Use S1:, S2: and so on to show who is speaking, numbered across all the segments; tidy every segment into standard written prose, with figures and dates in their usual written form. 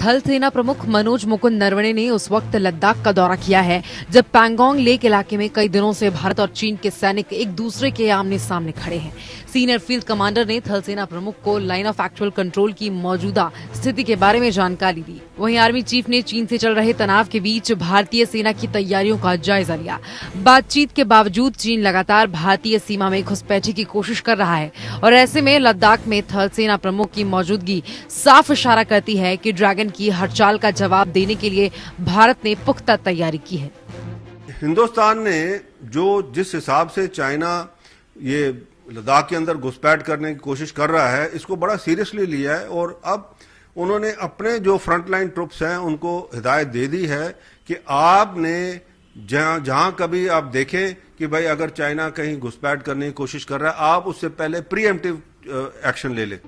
S1: थल सेना प्रमुख मनोज मुकुंद नरवणे ने उस वक्त लद्दाख का दौरा किया है जब पैंगोंग लेक इलाके में कई दिनों से भारत और चीन के सैनिक एक दूसरे के आमने सामने खड़े हैं। सीनियर फील्ड कमांडर ने थल सेना प्रमुख को लाइन ऑफ एक्चुअल कंट्रोल की मौजूदा स्थिति के बारे में जानकारी दी। वहीं आर्मी चीफ ने चीन से चल रहे तनाव के बीच भारतीय सेना की तैयारियों का जायजा लिया। बातचीत के बावजूद चीन लगातार भारतीय सीमा में घुसपैठी की कोशिश कर रहा है और ऐसे में लद्दाख में थल सेना प्रमुख की मौजूदगी साफ इशारा करती है कि ड्रैगन की हर चाल का जवाब देने के लिए भारत ने पुख्ता तैयारी की है।
S2: हिंदुस्तान ने जिस हिसाब से चाइना ये लद्दाख के अंदर घुसपैठ करने की कोशिश कर रहा है, इसको बड़ा सीरियसली लिया है और अब उन्होंने अपने जो फ्रंटलाइन ट्रुप्स हैं उनको हिदायत दे दी है कि आपने जहां कभी आप देखें कि भाई अगर चाइना कहीं घुसपैठ करने की कोशिश कर रहा है, आप उससे पहले प्रीएम्प्टिव एक्शन ले लें।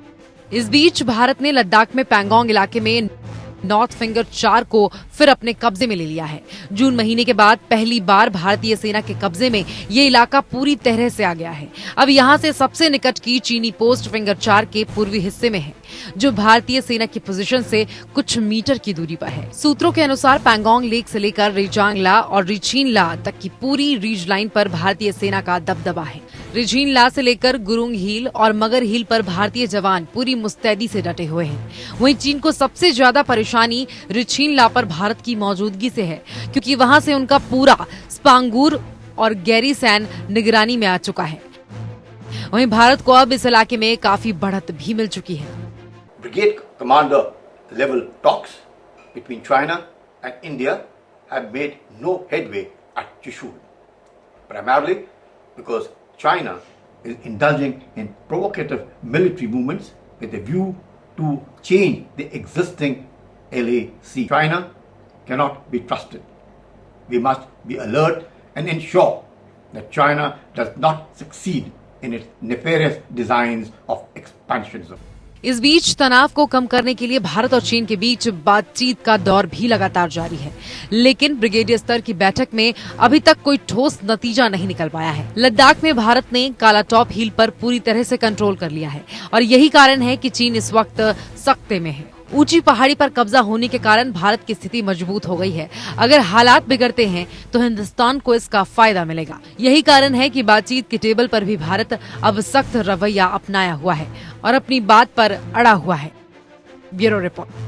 S1: इस बीच भारत ने लद्दाख में पैंगोंग इलाके में नॉर्थ फिंगर 4 को फिर अपने कब्जे में ले लिया है। जून महीने के बाद पहली बार भारतीय सेना के कब्जे में ये इलाका पूरी तरह से आ गया है। अब यहाँ से सबसे निकट की चीनी पोस्ट फिंगर 4 के पूर्वी हिस्से में है, जो भारतीय सेना की पोजीशन से कुछ मीटर की दूरी पर है। सूत्रों के अनुसार पैंगोंग लेक से लेकर रिजांगला और रिछीनला तक की पूरी रीज लाइन पर भारतीय सेना का दबदबा है। रिछीनला से लेकर गुरुंग हिल और मगर हिल पर भारतीय जवान पूरी मुस्तैदी से डटे हुए हैं। वहीं चीन को सबसे ज्यादा परेशानी रिछीनला पर भारत की मौजूदगी से है, क्योंकि वहां से उनका पूरा स्पांगूर और गैरीसैन निगरानी में आ चुका है। वहीं भारत को अब इस इलाके में काफी बढ़त भी मिल चुकी है।
S3: Brigade commander level talks between China and India have made no headway at Chushul, primarily because China is indulging in provocative military movements with a view to change the existing LAC. China cannot be trusted. We must be alert and ensure that China does not succeed in its nefarious designs of expansionism.
S1: इस बीच तनाव को कम करने के लिए भारत और चीन के बीच बातचीत का दौर भी लगातार जारी है, लेकिन ब्रिगेडियर स्तर की बैठक में अभी तक कोई ठोस नतीजा नहीं निकल पाया है। लद्दाख में भारत ने काला टॉप हिल पर पूरी तरह से कंट्रोल कर लिया है और यही कारण है कि चीन इस वक्त सख्ते में है। ऊंची पहाड़ी पर कब्जा होने के कारण भारत की स्थिति मजबूत हो गई है। अगर हालात बिगड़ते हैं तो हिंदुस्तान को इसका फायदा मिलेगा। यही कारण है कि बातचीत के टेबल पर भी भारत अब सख्त रवैया अपनाया हुआ है और अपनी बात पर अड़ा हुआ है। Bureau report.